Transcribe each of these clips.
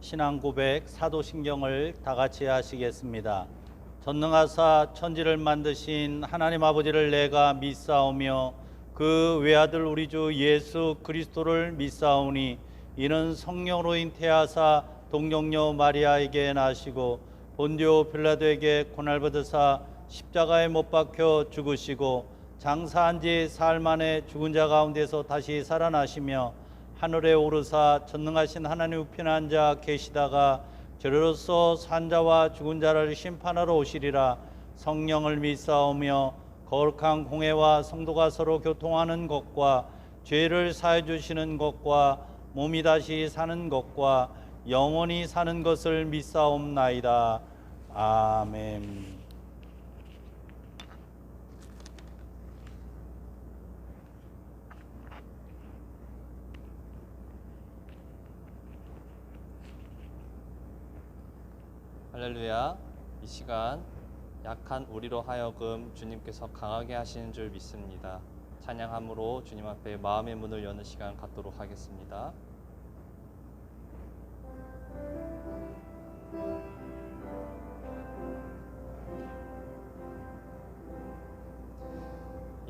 신앙 고백 사도신경을 다 같이 하시겠습니다. 전능하사 천지를 만드신 하나님 아버지를 내가 믿사오며 그 외아들 우리 주 예수 그리스도를 믿사오니 이는 성령으로 잉태하사 동정녀 마리아에게 나시고 본디오 빌라도에게 고난받으사 십자가에 못 박혀 죽으시고 장사한 지 사흘 만에 죽은 자 가운데서 다시 살아나시며 하늘에 오르사 전능하신 하나님 우편에 앉아 계시다가 저리로서 산자와 죽은 자를 심판하러 오시리라. 성령을 믿사오며 거룩한 공회와 성도가 서로 교통하는 것과 죄를 사해 주시는 것과 몸이 다시 사는 것과 영원히 사는 것을 믿사옵나이다. 아멘. 할렐루야. 이 시간 약한 우리로 하여금 주님께서 강하게 하시는 줄 믿습니다. 찬양함으로 주님 앞에 마음의 문을 여는 시간 갖도록 하겠습니다.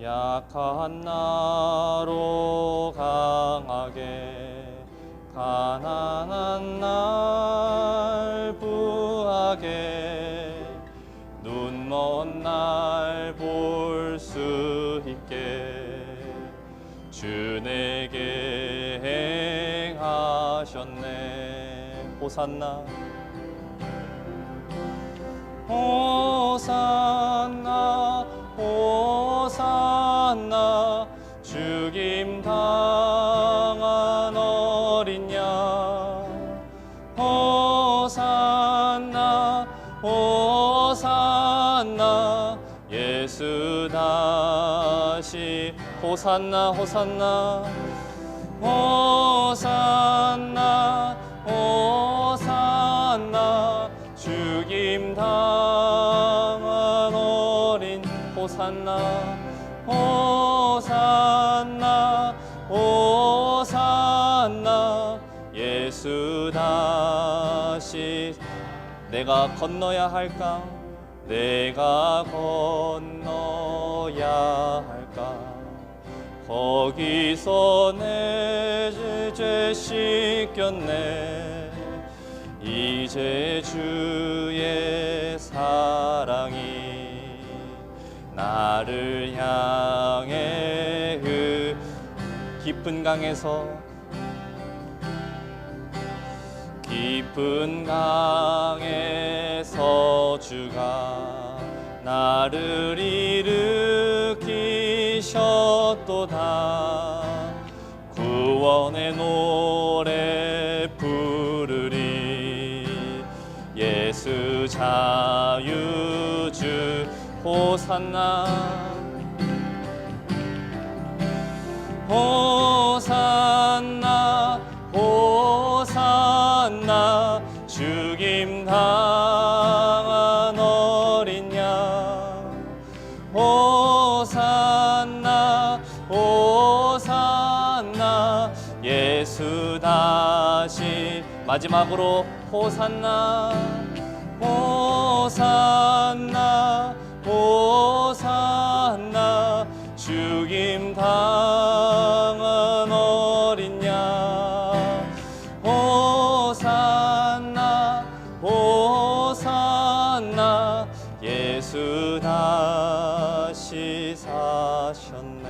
약한 나로 강하게 가난한 날 부하게 눈먼 날 볼 수 있게 주 내게 행하셨네. 호산나 호산나 호산나 죽임 당한 어린 양 호산나 호산나 예수 다시 호산나 호산나 호산나 호산나 죽임 당한 어린 호산나 호산나 호산나 예수 다시 내가 건너야 할까 내가 건너야 할까 거기서 내 죄 씻겼네 이제 주의 사랑이 나를 향해 깊은 강에서 깊은 강에서 주가 나를 일으키셨도다 구원의 노래 부르리 예수 자유주 호산나 호산나 호산나 죽임 당한 어린 양 호산나 호산나 예수 다시 마지막으로 호산나 호산나 호산나 죽임 당한 어린 양 호산나 호산나 예수 다시 사셨네.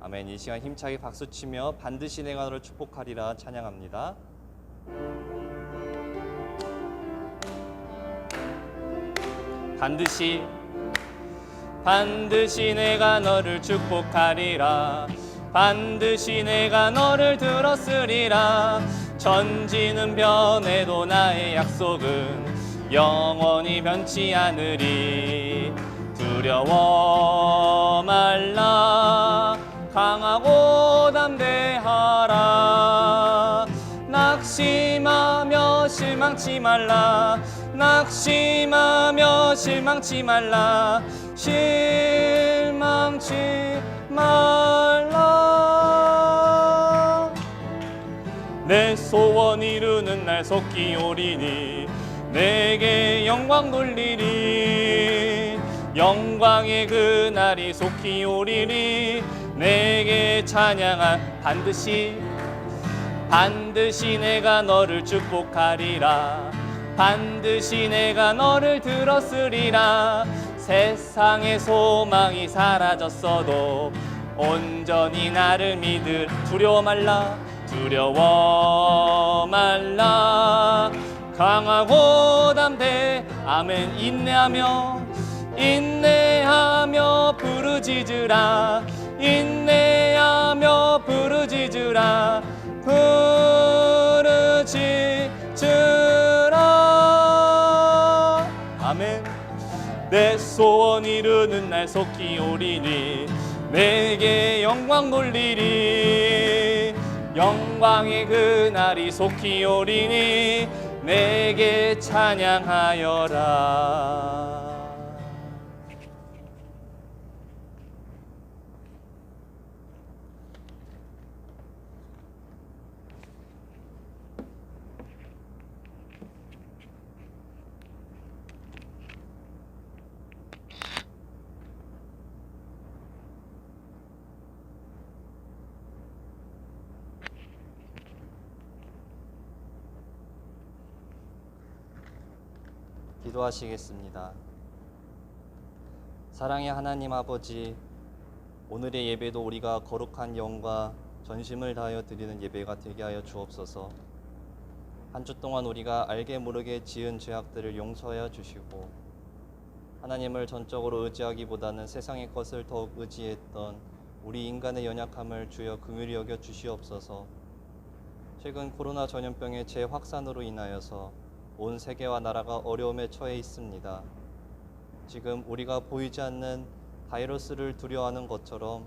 아멘. 이 시간 힘차게 박수치며 반드시 내가 너를 축복하리라 찬양합니다. 반드시 내가 너를 축복하리라 반드시 내가 너를 들었으리라 천지는 변해도 나의 약속은 영원히 변치 않으리 두려워 말라 강하고 담대하라 낙심하며 실망치 말라 낙심하며 실망치 말라 실망치 말라 내 소원 이루는 날 속히 오리니 내게 영광 돌리리. 영광의 그날이 속히 오리니 내게 찬양한 반드시 내가 너를 축복하리라. 반드시 내가 너를 들었으리라. 세상의 소망이 사라졌어도 온전히 나를 믿을. 두려워 말라. 강하고 담대 아멘. 인내하며 부르짖으라. 아멘. 내 소원 이루는 날 속히 오리니 내게 영광 돌리리. 영광의 그날이 속히 오리니 내게 찬양하여라. 기도하시겠습니다. 사랑의 하나님 아버지, 오늘의 예배도 우리가 거룩한 영과 전심을 다하여 드리는 예배가 되게 하여 주옵소서. 한 주 동안 우리가 알게 모르게 지은 죄악들을 용서하여 주시고, 하나님을 전적으로 의지하기보다는 세상의 것을 더욱 의지했던 우리 인간의 연약함을 주여 긍휼히 여겨 주시옵소서. 최근 코로나 전염병의 재확산으로 인하여서 온 세계와 나라가 어려움에 처해 있습니다. 지금 우리가 보이지 않는 바이러스를 두려워하는 것처럼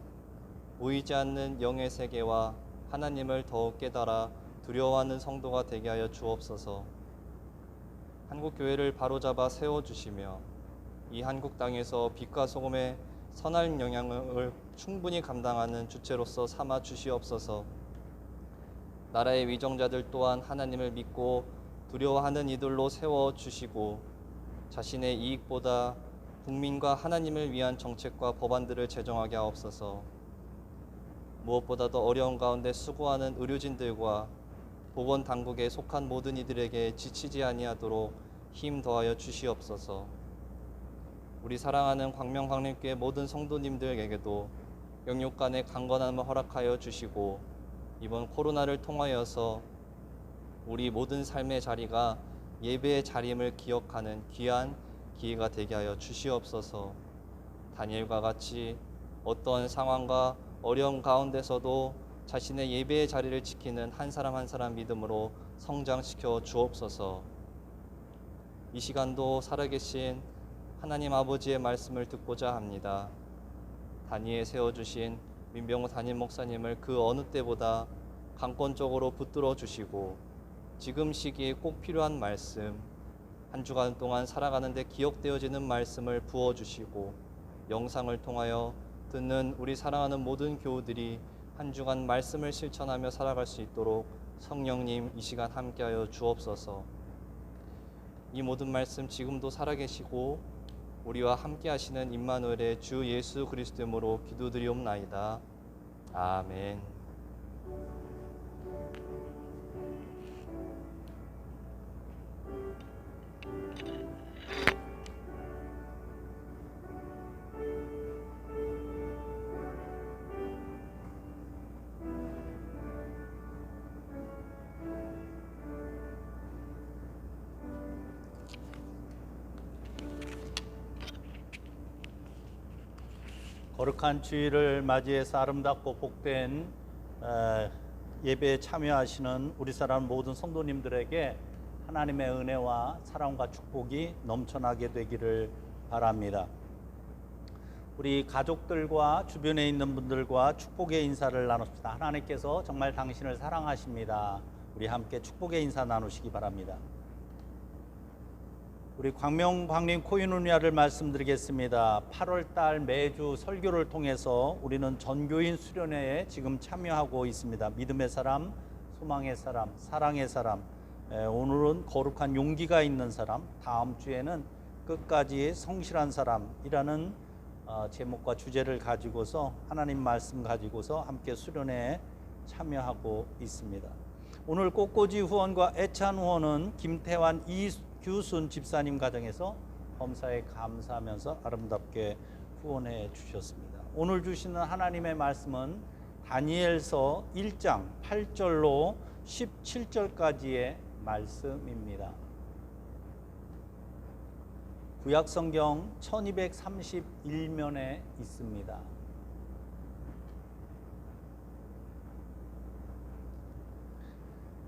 보이지 않는 영의 세계와 하나님을 더욱 깨달아 두려워하는 성도가 되게 하여 주옵소서. 한국교회를 바로잡아 세워주시며 이 한국 땅에서 빛과 소금의 선한 영향을 충분히 감당하는 주체로서 삼아 주시옵소서. 나라의 위정자들 또한 하나님을 믿고 두려워하는 이들로 세워주시고 자신의 이익보다 국민과 하나님을 위한 정책과 법안들을 제정하게 하옵소서. 무엇보다도 어려운 가운데 수고하는 의료진들과 보건당국에 속한 모든 이들에게 지치지 아니하도록 힘 더하여 주시옵소서. 우리 사랑하는 광명광림교회 모든 성도님들에게도 영육간의 강건함을 허락하여 주시고 이번 코로나를 통하여서 우리 모든 삶의 자리가 예배의 자리임을 기억하는 귀한 기회가 되게 하여 주시옵소서. 다니엘과 같이 어떠한 상황과 어려움 가운데서도 자신의 예배의 자리를 지키는 한 사람 한 사람 믿음으로 성장시켜 주옵소서. 이 시간도 살아계신 하나님 아버지의 말씀을 듣고자 합니다. 단위에 세워주신 민병호 담임 목사님을 그 어느 때보다 강권적으로 붙들어 주시고 지금 시기에 꼭 필요한 말씀, 한 주간 동안 살아가는데 기억되어지는 말씀을 부어주시고 영상을 통하여 듣는 우리 사랑하는 모든 교우들이 한 주간 말씀을 실천하며 살아갈 수 있도록 성령님 이 시간 함께하여 주옵소서. 이 모든 말씀 지금도 살아계시고 우리와 함께하시는 임마누엘의 주 예수 그리스도로 기도드리옵나이다. 아멘. 거룩한 주일을 맞이해서 아름답고 복된 예배에 참여하시는 우리 사람 모든 성도님들에게 하나님의 은혜와 사랑과 축복이 넘쳐나게 되기를 바랍니다. 우리 가족들과 주변에 있는 분들과 축복의 인사를 나눕시다. 하나님께서 정말 당신을 사랑하십니다. 우리 함께 축복의 인사 나누시기 바랍니다. 우리 광명광림 코인누리아를 말씀드리겠습니다. 8월달 매주 설교를 통해서 우리는 전교인 수련회에 지금 참여하고 있습니다. 믿음의 사람, 소망의 사람, 사랑의 사람, 오늘은 거룩한 용기가 있는 사람, 다음 주에는 끝까지 성실한 사람이라는 제목과 주제를 가지고서 하나님 말씀 가지고서 함께 수련회에 참여하고 있습니다. 오늘 꽃꽂이 후원과 애찬 후원은 김태환 이규순 집사님 가정에서 범사에 감사하면서 아름답게 후원해 주셨습니다. 오늘 주시는 하나님의 말씀은 다니엘서 1장 8절로 17절까지의 말씀입니다. 구약성경 1231면에 있습니다.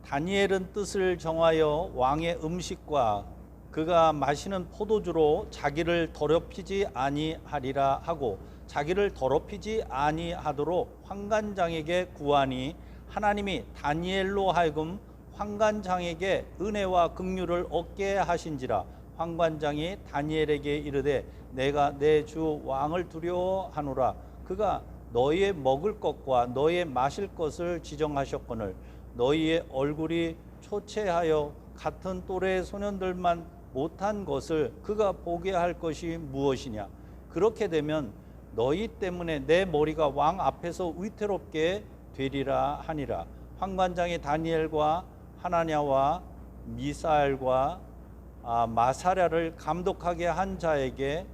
다니엘은 뜻을 정하여 왕의 음식과 그가 마시는 포도주로 자기를 더럽히지 아니하리라 하고 자기를 더럽히지 아니하도록 환관장에게 구하니 하나님이 다니엘로 하여금 환관장에게 은혜와 긍휼을 얻게 하신지라. 환관장이 다니엘에게 이르되 내가 내 주 왕을 두려워하노라. 그가 너희의 먹을 것과 너희의 마실 것을 지정하셨거늘 너희의 얼굴이 초췌하여 같은 또래의 소년들만 못한 것을 그가 보게 할 것이 무엇이냐. 그렇게 되면 너희 때문에 내 머리가 왕 앞에서 위태롭게 되리라 하니라. 환관장이 다니엘과 하나냐와 미사엘과 마사랴를 감독하게 한 자에게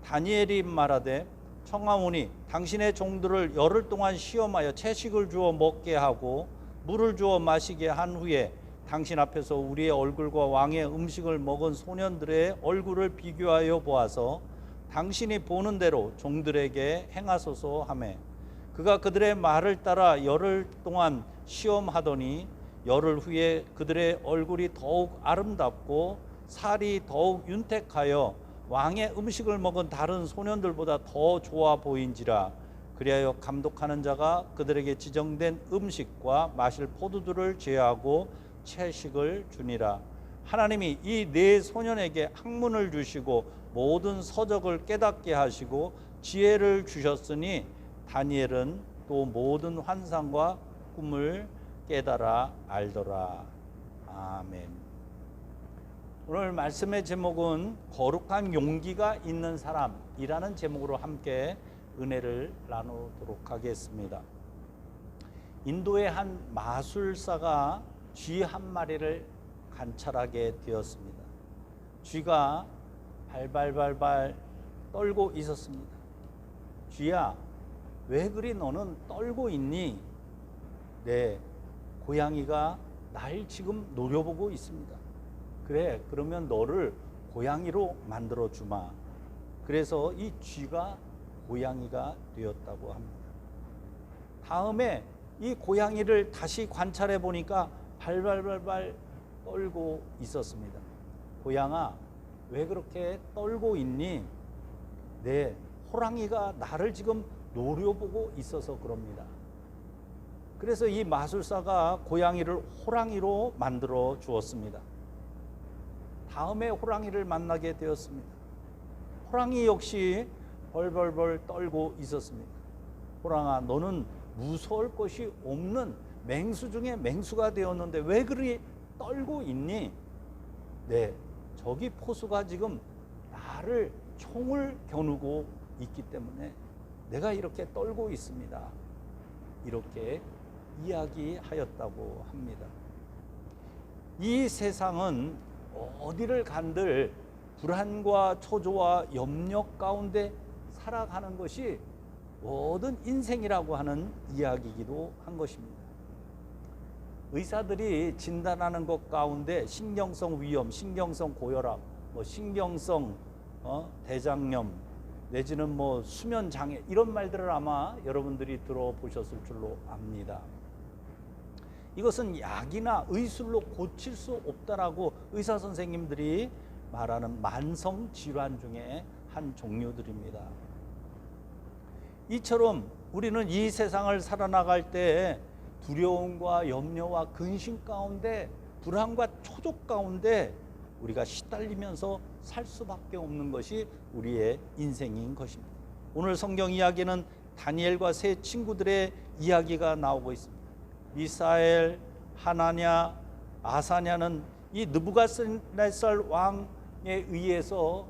다니엘이 말하되 청하오니 당신의 종들을 열흘 동안 시험하여 채식을 주어 먹게 하고 물을 주어 마시게 한 후에 당신 앞에서 우리의 얼굴과 왕의 음식을 먹은 소년들의 얼굴을 비교하여 보아서 당신이 보는 대로 종들에게 행하소서 하매 그가 그들의 말을 따라 열흘 동안 시험하더니 열흘 후에 그들의 얼굴이 더욱 아름답고 살이 더욱 윤택하여 왕의 음식을 먹은 다른 소년들보다 더 좋아 보인지라. 그리하여 감독하는 자가 그들에게 지정된 음식과 마실 포도주를 제하고 채식을 주니라. 하나님이 이 네 소년에게 학문을 주시고 모든 서적을 깨닫게 하시고 지혜를 주셨으니 다니엘은 또 모든 환상과 꿈을 깨달아 알더라. 아멘. 오늘 말씀의 제목은 거룩한 용기가 있는 사람이라는 제목으로 함께 은혜를 나누도록 하겠습니다. 인도의 한 마술사가 쥐 한 마리를 관찰하게 되었습니다. 쥐가 발발발발 떨고 있었습니다. 쥐야, 왜 그리 너는 떨고 있니? 네, 고양이가 날 지금 노려보고 있습니다. 그래, 그러면 너를 고양이로 만들어 주마. 그래서 이 쥐가 고양이가 되었다고 합니다. 다음에 이 고양이를 다시 관찰해 보니까 발발발발 떨고 있었습니다. 고양아, 왜 그렇게 떨고 있니? 네, 호랑이가 나를 지금 노려보고 있어서 그럽니다. 그래서 이 마술사가 고양이를 호랑이로 만들어 주었습니다. 다음에 호랑이를 만나게 되었습니다. 호랑이 역시 벌벌벌 떨고 있었습니다. 호랑아, 너는 무서울 것이 없는 맹수 중에 맹수가 되었는데 왜 그리 떨고 있니? 네, 저기 포수가 지금 나를 총을 겨누고 있기 때문에 내가 이렇게 떨고 있습니다. 이렇게 이야기하였다고 합니다. 이 세상은 어디를 간들 불안과 초조와 염려 가운데 살아가는 것이 모든 인생이라고 하는 이야기이기도 한 것입니다. 의사들이 진단하는 것 가운데 신경성 위염, 신경성 고혈압, 신경성 대장염 내지는 수면 장애 이런 말들을 아마 여러분들이 들어보셨을 줄로 압니다. 이것은 약이나 의술로 고칠 수 없다라고 의사 선생님들이 말하는 만성 질환 중에 한 종류들입니다. 이처럼 우리는 이 세상을 살아나갈 때 두려움과 염려와 근심 가운데 불안과 초조 가운데 우리가 시달리면서 살 수밖에 없는 것이 우리의 인생인 것입니다. 오늘 성경 이야기는 다니엘과 세 친구들의 이야기가 나오고 있습니다. 미사엘, 하나냐, 아사냐는 이 느부갓네살 왕에 의해서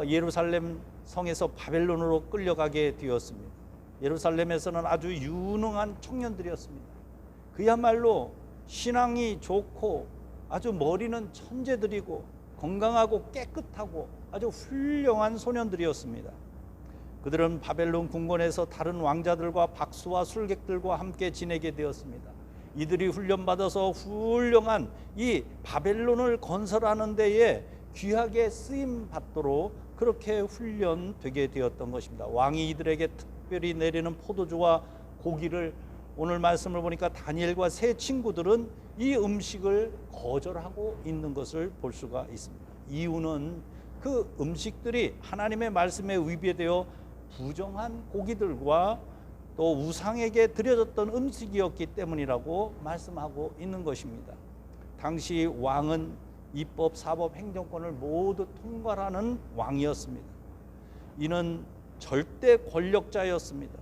예루살렘 성에서 바벨론으로 끌려가게 되었습니다. 예루살렘에서는 아주 유능한 청년들이었습니다. 그야말로 신앙이 좋고 아주 머리는 천재들이고 건강하고 깨끗하고 아주 훌륭한 소년들이었습니다. 그들은 바벨론 궁궐에서 다른 왕자들과 박수와 술객들과 함께 지내게 되었습니다. 이들이 훈련받아서 훌륭한 이 바벨론을 건설하는 데에 귀하게 쓰임 받도록 그렇게 훈련되게 되었던 것입니다. 왕이 이들에게 특별히 내리는 포도주와 고기를, 오늘 말씀을 보니까 다니엘과 세 친구들은 이 음식을 거절하고 있는 것을 볼 수가 있습니다. 이유는 그 음식들이 하나님의 말씀에 위배되어 부정한 고기들과 또 우상에게 드려졌던 음식이었기 때문이라고 말씀하고 있는 것입니다. 당시 왕은 입법, 사법, 행정권을 모두 통괄하는 왕이었습니다. 이는 절대 권력자였습니다.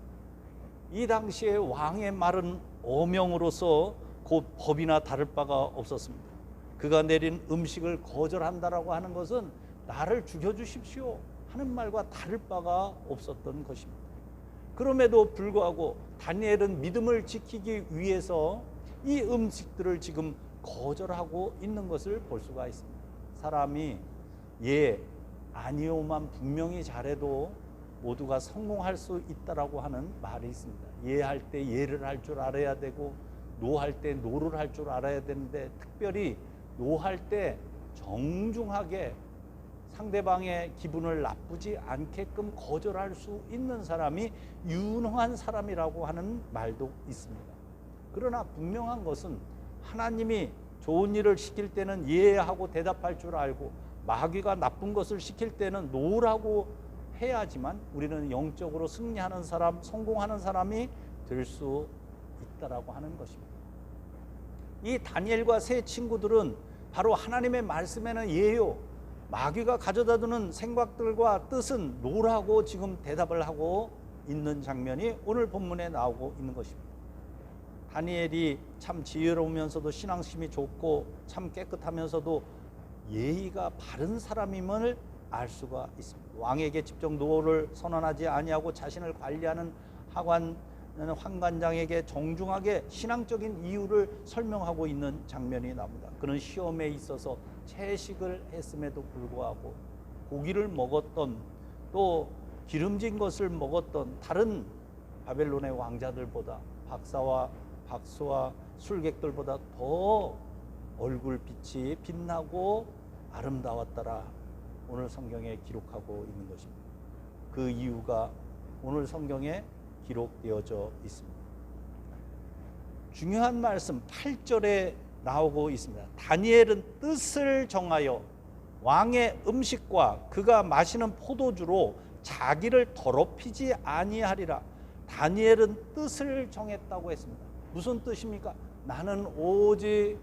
이 당시에 왕의 말은 어명으로서 곧 법이나 다를 바가 없었습니다. 그가 내린 음식을 거절한다라고 하는 것은 나를 죽여주십시오 하는 말과 다를 바가 없었던 것입니다. 그럼에도 불구하고 다니엘은 믿음을 지키기 위해서 이 음식들을 지금 거절하고 있는 것을 볼 수가 있습니다. 사람이 예, 아니오만 분명히 잘해도 모두가 성공할 수 있다라고 하는 말이 있습니다. 예 할 때 예를 할 줄 알아야 되고 노 할 때 노를 할 줄 알아야 되는데, 특별히 노 할 때 정중하게 상대방의 기분을 나쁘지 않게끔 거절할 수 있는 사람이 유능한 사람이라고 하는 말도 있습니다. 그러나 분명한 것은 하나님이 좋은 일을 시킬 때는 예 하고 대답할 줄 알고, 마귀가 나쁜 것을 시킬 때는 노라고 해야지만 우리는 영적으로 승리하는 사람, 성공하는 사람이 될 수 있다라고 하는 것입니다. 이 다니엘과 세 친구들은 바로 하나님의 말씀에는 예요, 마귀가 가져다두는 생각들과 뜻은 노라고 지금 대답을 하고 있는 장면이 오늘 본문에 나오고 있는 것입니다. 다니엘이 참 지혜로우면서도 신앙심이 좋고 참 깨끗하면서도 예의가 바른 사람임을 알 수가 있습니다. 왕에게 직접 노를 선언하지 아니하고 자신을 관리하는 환관장에게 정중하게 신앙적인 이유를 설명하고 있는 장면이 나옵니다. 그는 시험에 있어서 채식을 했음에도 불구하고 고기를 먹었던, 또 기름진 것을 먹었던 다른 바벨론의 왕자들보다, 박수와 술객들보다 더 얼굴빛이 빛나고 아름다웠더라, 오늘 성경에 기록하고 있는 것입니다. 그 이유가 오늘 성경에 기록되어져 있습니다. 중요한 말씀 8절에 나오고 있습니다. 다니엘은 뜻을 정하여 왕의 음식과 그가 마시는 포도주로 자기를 더럽히지 아니하리라. 다니엘은 뜻을 정했다고 했습니다. 무슨 뜻입니까? 나는 오직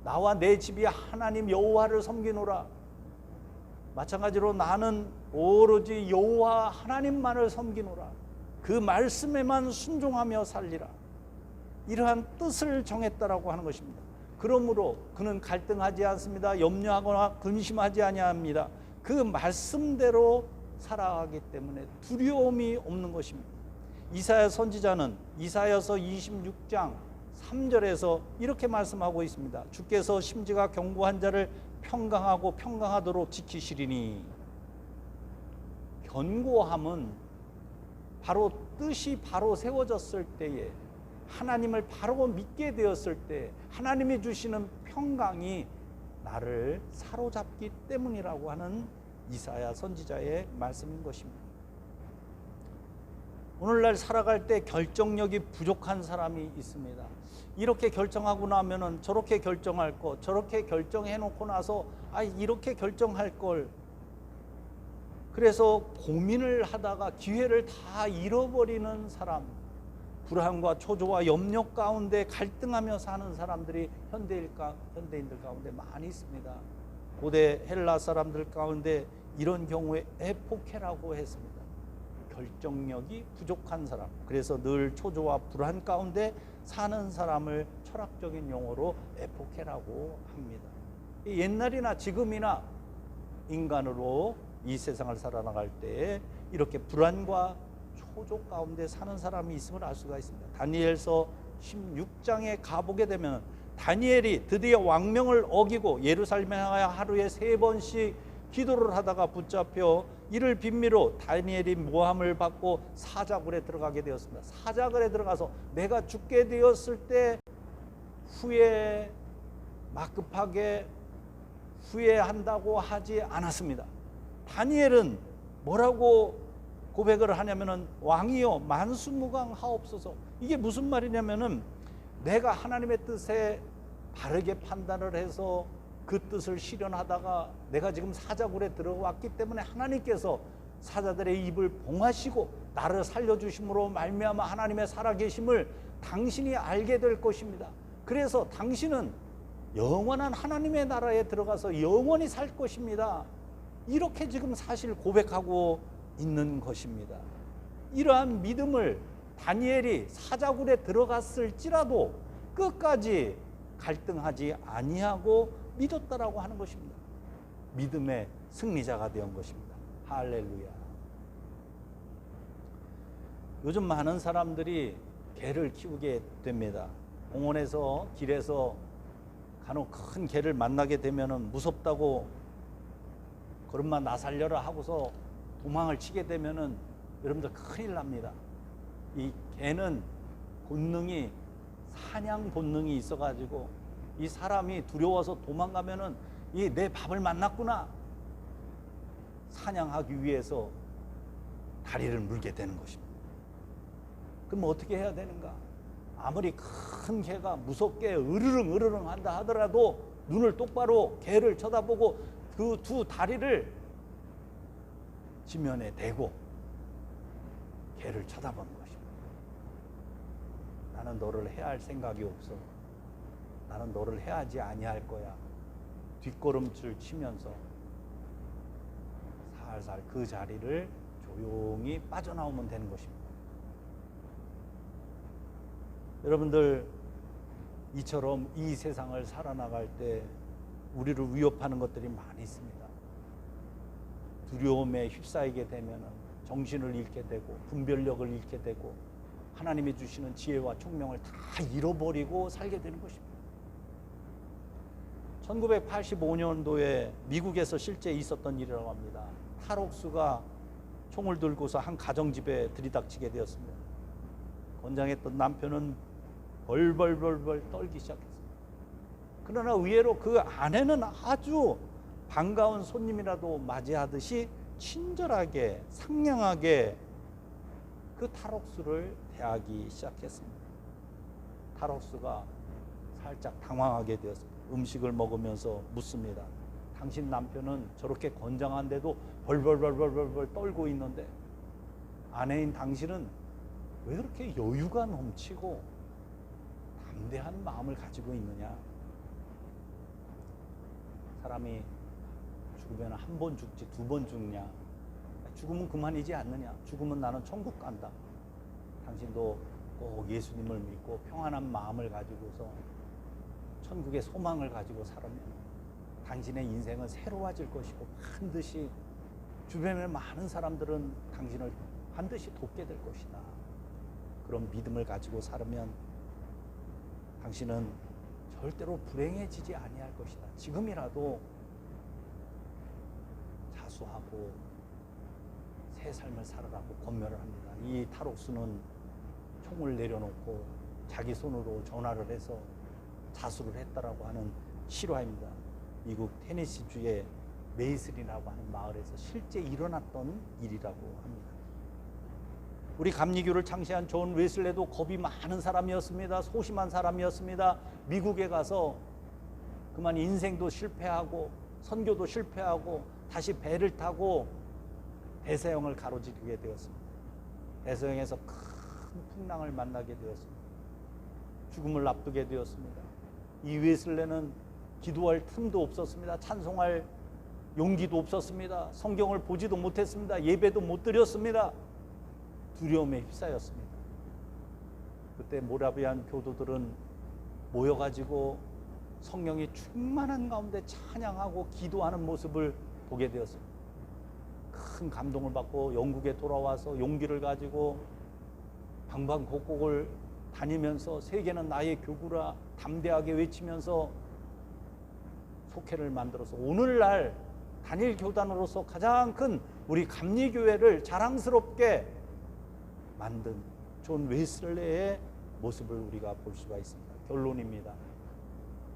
나와 내 집이 하나님 여호와를 섬기노라. 마찬가지로 나는 오로지 여호와 하나님만을 섬기노라. 그 말씀에만 순종하며 살리라. 이러한 뜻을 정했다라고 하는 것입니다. 그러므로 그는 갈등하지 않습니다. 염려하거나 근심하지 아니합니다. 그 말씀대로 살아가기 때문에 두려움이 없는 것입니다. 이사야 선지자는 이사야서 26장 3절에서 이렇게 말씀하고 있습니다. 주께서 심지가 견고한 자를 평강하고 평강하도록 지키시리니. 견고함은 바로 뜻이 바로 세워졌을 때에, 하나님을 바로 믿게 되었을 때 하나님이 주시는 평강이 나를 사로잡기 때문이라고 하는 이사야 선지자의 말씀인 것입니다. 오늘날 살아갈 때 결정력이 부족한 사람이 있습니다. 이렇게 결정하고 나면은 저렇게 결정할 거, 저렇게 결정해 놓고 나서 이렇게 결정할 걸, 그래서 고민을 하다가 기회를 다 잃어버리는 사람, 불안과 초조와 염려 가운데 갈등하며 사는 사람들이 현대인들 가운데 많이 있습니다. 고대 헬라 사람들 가운데 이런 경우에 에포케라고 했습니다. 결정력이 부족한 사람, 그래서 늘 초조와 불안 가운데 사는 사람을 철학적인 용어로 에포케라고 합니다. 옛날이나 지금이나 인간으로 이 세상을 살아나갈 때에 이렇게 불안과 초조 가운데 사는 사람이 있음을 알 수가 있습니다. 다니엘서 16장에 가보게 되면 다니엘이 드디어 왕명을 어기고 예루살렘에 향하여 하루에 3번씩 기도를 하다가 붙잡혀 이를 빌미로 다니엘이 모함을 받고 사자굴에 들어가게 되었습니다. 사자굴에 들어가서 내가 죽게 되었을 때 후회, 막급하게 후회한다고 하지 않았습니다. 다니엘은 뭐라고 고백을 하냐면은 왕이여 만수무강하옵소서. 이게 무슨 말이냐면은 내가 하나님의 뜻에 바르게 판단을 해서 그 뜻을 실현하다가 내가 지금 사자굴에 들어왔기 때문에 하나님께서 사자들의 입을 봉하시고 나를 살려주심으로 말미암아 하나님의 살아계심을 당신이 알게 될 것입니다. 그래서 당신은 영원한 하나님의 나라에 들어가서 영원히 살 것입니다. 이렇게 지금 사실 고백하고 있는 것입니다. 이러한 믿음을 다니엘이 사자굴에 들어갔을지라도 끝까지 갈등하지 아니하고 믿었다라고 하는 것입니다. 믿음의 승리자가 된 것입니다. 할렐루야. 요즘 많은 사람들이 개를 키우게 됩니다. 공원에서 길에서 간혹 큰 개를 만나게 되면은 무섭다고 걸음마 나 살려라 하고서 도망을 치게 되면은 여러분들 큰일 납니다. 이 개는 본능이 사냥 본능이 있어가지고 이 사람이 두려워서 도망가면은 이 내 밥을 만났구나 사냥하기 위해서 다리를 물게 되는 것입니다. 그럼 어떻게 해야 되는가? 아무리 큰 개가 무섭게 으르릉 한다 하더라도 눈을 똑바로 개를 쳐다보고 그 두 다리를 지면에 대고 개를 쳐다보는 것입니다. 나는 너를 해할 생각이 없어. 나는 너를 해하지 아니할 거야. 뒷걸음질 치면서 살살 그 자리를 조용히 빠져나오면 되는 것입니다. 여러분들 이처럼 이 세상을 살아나갈 때 우리를 위협하는 것들이 많이 있습니다. 두려움에 휩싸이게 되면 정신을 잃게 되고 분별력을 잃게 되고 하나님이 주시는 지혜와 총명을 다 잃어버리고 살게 되는 것입니다. 1985년도에 미국에서 실제 있었던 일이라고 합니다. 탈옥수가 총을 들고서 한 가정집에 들이닥치게 되었습니다. 건장했던 남편은 벌벌 떨기 시작했습니다. 그러나 의외로 그 아내는 아주 반가운 손님이라도 맞이하듯이 친절하게 상냥하게 그 탈옥수를 대하기 시작했습니다. 탈옥수가 살짝 당황하게 되었습니다. 음식을 먹으면서 묻습니다. 당신 남편은 저렇게 건장한데도 벌벌 떨고 있는데 아내인 당신은 왜 그렇게 여유가 넘치고 담대한 마음을 가지고 있느냐? 사람이 죽으면 한 번 죽지 2번 죽냐? 죽으면 그만이지 않느냐? 죽으면 나는 천국 간다. 당신도 꼭 예수님을 믿고 평안한 마음을 가지고서 천국의 소망을 가지고 살면 당신의 인생은 새로워질 것이고 반드시 주변의 많은 사람들은 당신을 반드시 돕게 될 것이다. 그런 믿음을 가지고 살면 당신은 절대로 불행해지지 아니할 것이다. 지금이라도 자수하고 새 삶을 살아라고 권면을 합니다. 이 탈옥수는 총을 내려놓고 자기 손으로 전화를 해서 자수를 했다라고 하는 실화입니다. 미국 테네시주의 메이슬이라고 하는 마을에서 실제 일어났던 일이라고 합니다. 우리 감리교를 창시한 존 웨슬레도 겁이 많은 사람이었습니다. 소심한 사람이었습니다. 미국에 가서 그만 인생도 실패하고 선교도 실패하고 다시 배를 타고 대서양을 가로지르게 되었습니다. 대서양에서 큰 풍랑을 만나게 되었습니다. 죽음을 앞두게 되었습니다. 이 웨슬레는 기도할 틈도 없었습니다. 찬송할 용기도 없었습니다. 성경을 보지도 못했습니다. 예배도 못 드렸습니다. 두려움에 휩싸였습니다. 그때 모라비안 교도들은 모여가지고 성령이 충만한 가운데 찬양하고 기도하는 모습을 보게 되었습니다. 큰 감동을 받고 영국에 돌아와서 용기를 가지고 방방곡곡을 다니면서 세계는 나의 교구라 담대하게 외치면서 속회를 만들어서 오늘날 단일 교단으로서 가장 큰 우리 감리교회를 자랑스럽게 만든 존 웨슬레의 모습을 우리가 볼 수가 있습니다. 결론입니다.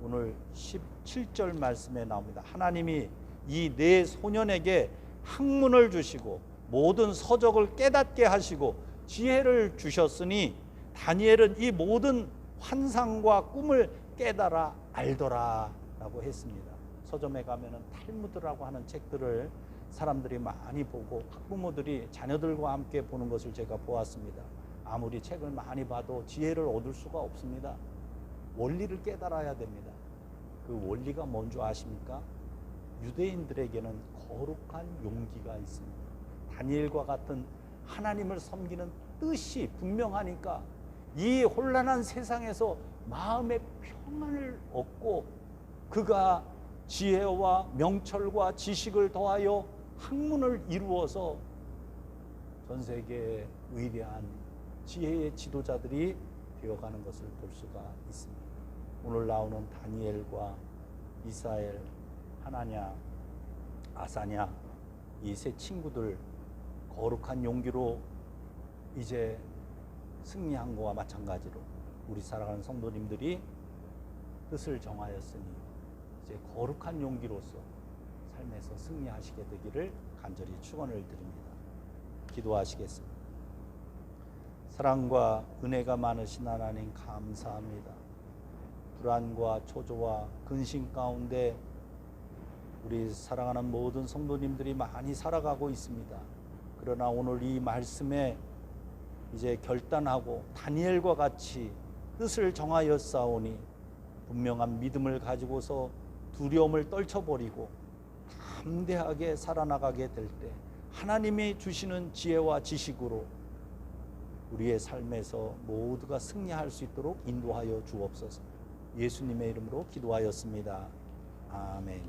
오늘 17절 말씀에 나옵니다. 하나님이 이 네 소년에게 학문을 주시고 모든 서적을 깨닫게 하시고 지혜를 주셨으니 다니엘은 이 모든 환상과 꿈을 깨달아 알더라 라고 했습니다. 서점에 가면은 탈무드라고 하는 책들을 사람들이 많이 보고 학부모들이 자녀들과 함께 보는 것을 제가 보았습니다. 아무리 책을 많이 봐도 지혜를 얻을 수가 없습니다. 원리를 깨달아야 됩니다. 그 원리가 뭔지 아십니까? 유대인들에게는 거룩한 용기가 있습니다. 다니엘과 같은 하나님을 섬기는 뜻이 분명하니까 이 혼란한 세상에서 마음의 평안을 얻고 그가 지혜와 명철과 지식을 더하여 학문을 이루어서 전 세계의 위대한 지혜의 지도자들이 되어가는 것을 볼 수가 있습니다. 오늘 나오는 다니엘과 미사엘, 하나냐, 아사냐 이 세 친구들 거룩한 용기로 이제 승리한 것과 마찬가지로 우리 사랑하는 성도님들이 뜻을 정하였으니 이제 거룩한 용기로서 삶에서 승리하시게 되기를 간절히 축원을 드립니다. 기도하시겠습니다. 사랑과 은혜가 많으신 하나님 감사합니다. 불안과 초조와 근심 가운데 우리 사랑하는 모든 성도님들이 많이 살아가고 있습니다. 그러나 오늘 이 말씀에 이제 결단하고 다니엘과 같이 뜻을 정하였사오니 분명한 믿음을 가지고서 두려움을 떨쳐버리고 담대하게 살아나가게 될 때 하나님이 주시는 지혜와 지식으로 우리의 삶에서 모두가 승리할 수 있도록 인도하여 주옵소서. 예수님의 이름으로 기도하였습니다. 아멘.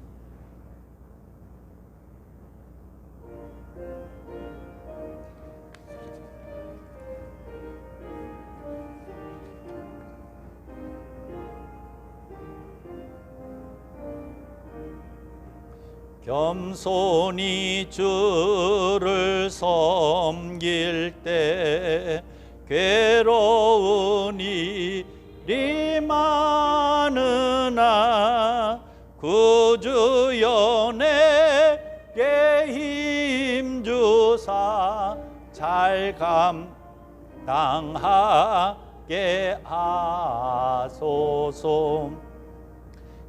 겸손히 주를 섬길 때 괴로운 일이 많으나 구주여 내게 힘주사 잘 감당하게 하소서.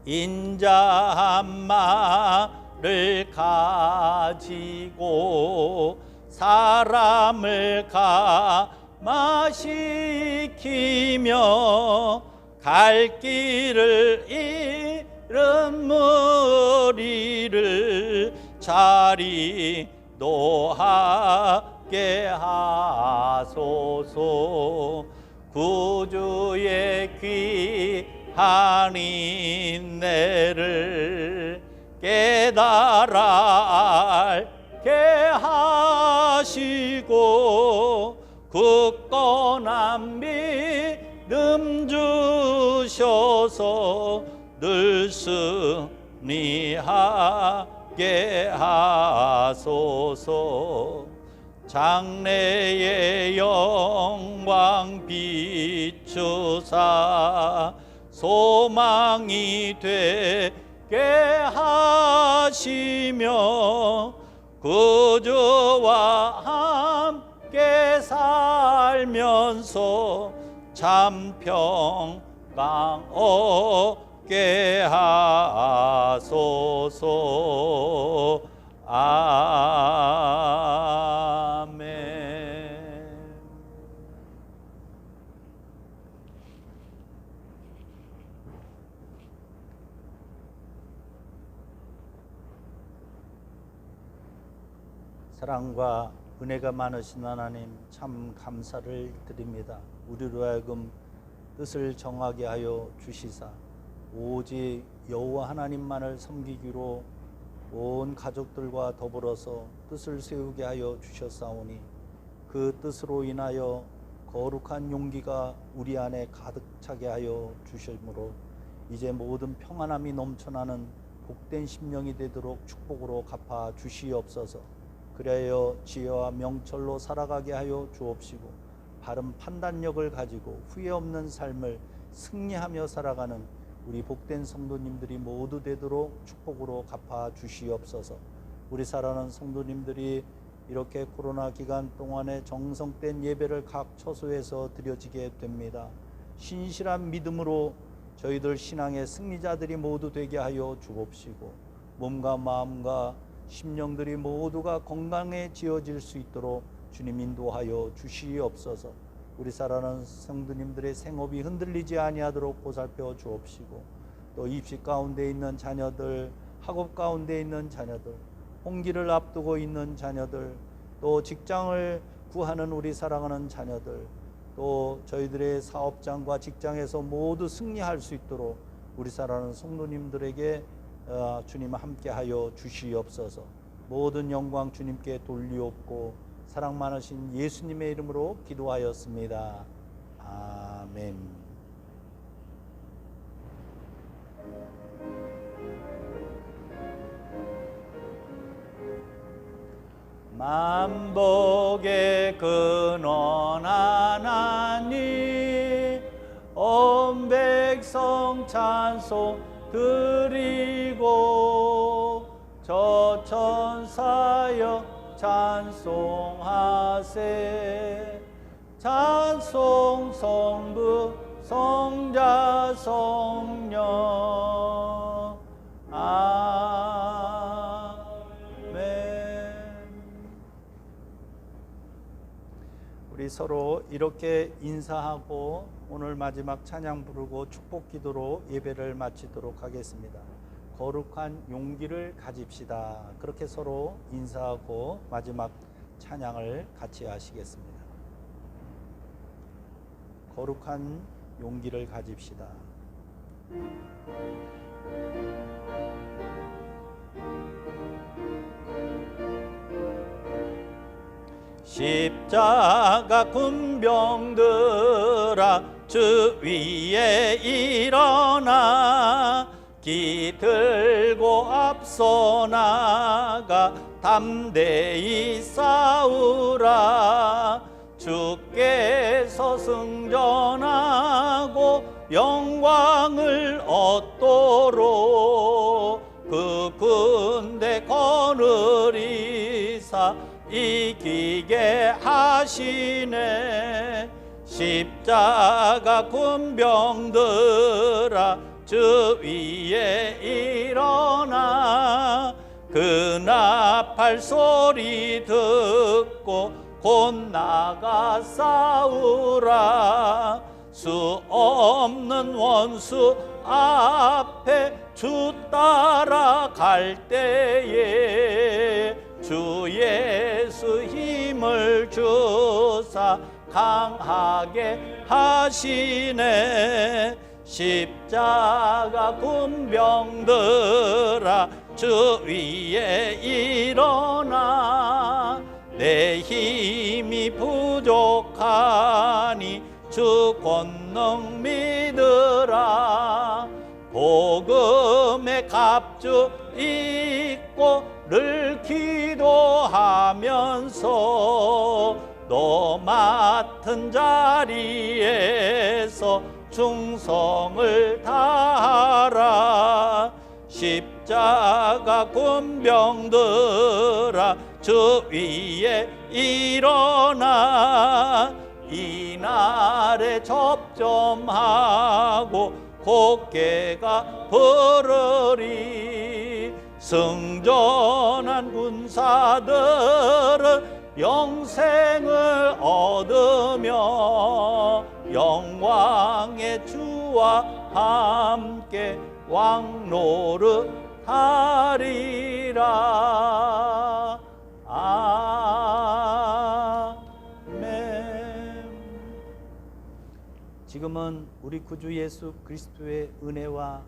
인자한 말을 가지고 사람을 감화시키며 갈 길을 잃은 무리를 자리 노하게 하소서. 구주의 귀한 인내를 깨달아 알게 하시고 굳건한 믿음 주셔서 늘 승리하게 하소서. 장래의 영광 비추사 소망이 되게 하시며 구주와 함께 살면서 참 평강 얻게 하소서. 아멘. 사랑과 은혜가 많으신 하나님 참 감사를 드립니다. 우리로 하여금 뜻을 정하게 하여 주시사 오직 여호와 하나님만을 섬기기로 온 가족들과 더불어서 뜻을 세우게 하여 주셨사오니 그 뜻으로 인하여 거룩한 용기가 우리 안에 가득 차게 하여 주심으로 이제 모든 평안함이 넘쳐나는 복된 심령이 되도록 축복으로 갚아 주시옵소서. 그리하여 지혜와 명철로 살아가게 하여 주옵시고 바른 판단력을 가지고 후회 없는 삶을 승리하며 살아가는 우리 복된 성도님들이 모두 되도록 축복으로 갚아 주시옵소서. 우리 사랑하는 성도님들이 이렇게 코로나 기간 동안에 정성된 예배를 각 처소에서 드려지게 됩니다. 신실한 믿음으로 저희들 신앙의 승리자들이 모두 되게 하여 주옵시고 몸과 마음과 심령들이 모두가 건강해지어질 수 있도록 주님 인도하여 주시옵소서. 우리 사랑하는 성도님들의 생업이 흔들리지 아니하도록 보살펴 주옵시고 또 입시 가운데 있는 자녀들, 학업 가운데 있는 자녀들, 홍기를 앞두고 있는 자녀들, 또 직장을 구하는 우리 사랑하는 자녀들, 또 저희들의 사업장과 직장에서 모두 승리할 수 있도록 우리 사랑하는 성도님들에게 주님 함께하여 주시옵소서. 모든 영광 주님께 돌리옵고 사랑 많으신 예수님의 이름으로 기도하였습니다. 아멘. 만복의 근원 하나님 온 백성 찬송 드리고 저 천사여 찬송하세. 찬송 성부 성자 성령 아멘. 우리 서로 이렇게 인사하고 오늘 마지막 찬양 부르고 축복 기도로 예배를 마치도록 하겠습니다. 거룩한 용기를 가집시다. 그렇게 서로 인사하고 마지막 찬양을 같이 하시겠습니다. 거룩한 용기를 가집시다. 십자가 군병들아 주 위에 일어나 기 들고 앞서 나가 담대히 싸우라. 주께서 승전하고 영광을 얻도록 그 군대 거느리사 이기게 하시네. 십자가 군병들아 주 위에 일어나 그 나팔 소리 듣고 곧 나가 싸우라. 수 없는 원수 앞에 주 따라갈 때에 주 예수 힘을 주사 강하게 하시네. 십자가 군병들아 주 위에 일어나 내 힘이 부족하니 주 권능 믿으라. 복음의 갑주 입고 늘 기도하면서 너 맡은 자리에서 충성을 다하라. 십자가 군병들아 주 위에 일어나 이날에 접점하고 곱게가 부르리. 승전한 군사들은 영생을 얻으며 영광의 주와 함께 왕노릇하리라. 아멘. 지금은 우리 구주 예수 그리스도의 은혜와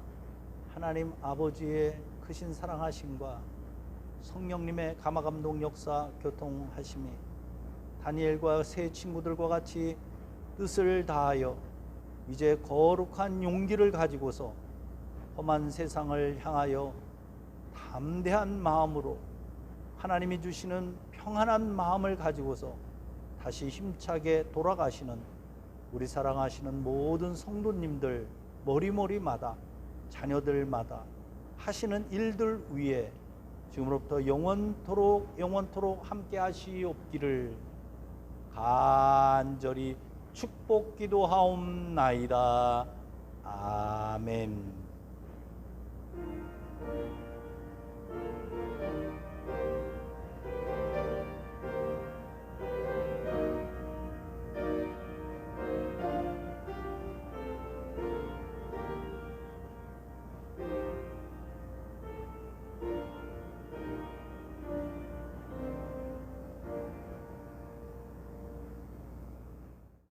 하나님 아버지의 크신 사랑하심과 성령님의 감화감동 역사 교통하심이 다니엘과 세 친구들과 같이 뜻을 다하여 이제 거룩한 용기를 가지고서 험한 세상을 향하여 담대한 마음으로 하나님이 주시는 평안한 마음을 가지고서 다시 힘차게 돌아가시는 우리 사랑하시는 모든 성도님들 머리머리마다 자녀들마다 하시는 일들 위에 지금부터 영원토록 함께 하시옵기를 간절히 축복 기도하옵나이다. 아멘.